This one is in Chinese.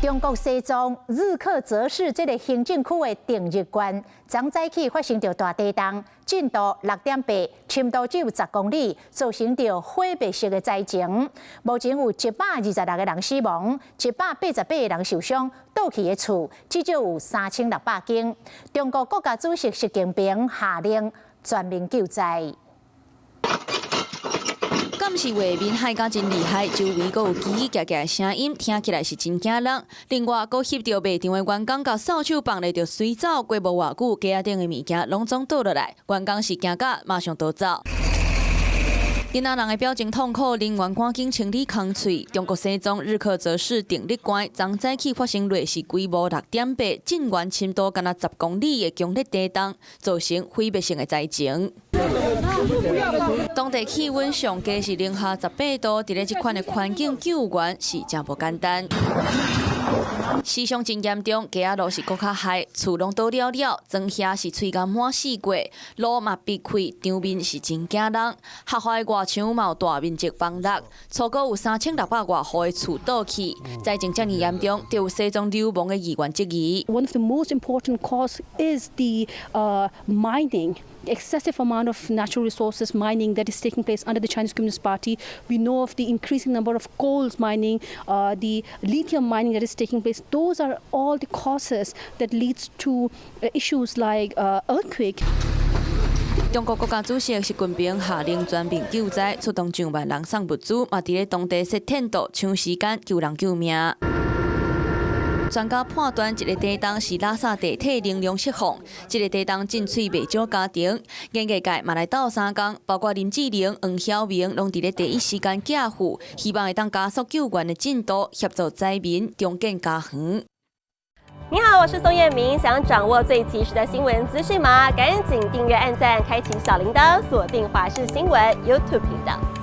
中国西藏日喀则市这个行政区的定日县，昨早起发生着大地震，震度6.8，深度只有10公里，造成着灰白色的灾情。目前有126个人死亡，188个人受伤，倒去的厝至少有3600间。中国国家主席习近平下令全面救灾。 敢是画面海甲真厉害，周围阁有叽叽喳喳的声音，听起来是真惊人。另外，阁翕到卖场的员工甲扫帚放咧着水走，过无偌久，架仔顶的物件拢总倒落来，员工是惊甲马上逃走。 囡仔人的表情痛苦，人员赶紧清理空喙。中国西藏日喀则市定日县昨早起发生类似规模6.8、震源深度敢若10公里的强烈地震，造成毁灭性的灾情。当地气温上低是零下18度，伫咧这款的环境救援是真不简单。 死伤真严重，家仔路是搁较害，厝拢倒了了，庄遐是喙干满死过，路嘛闭开，场面是真惊人。学校的外墙嘛有大面积崩落，初果有3600外户的厝倒去，灾情遮尔严重，就有西藏流亡的议员质疑。One of the most important cause is the mining. The excessive amount of natural resources mining that is taking place under the Chinese Communist Party. We know of the increasing number of coals mining, the lithium mining that is taking place. Those are all the causes that leads to issues like earthquake. 中国国家主席习近平下令全面救灾，出动上万人送物资，嘛伫咧当地设天道抢时间救人救命。 专家判断，这个地震是垃圾地体能量释放。这个地震震碎未少家庭，研究界嘛来斗3工，包括林志玲、黄晓明，拢伫咧第一时间寄付，希望会当加速救援的进度，协助灾民重建家园。你好，我是宋彦明，想掌握最及时的新闻资讯吗？赶紧订阅、按赞、开启小铃铛，锁定华视新闻 YouTube 频道。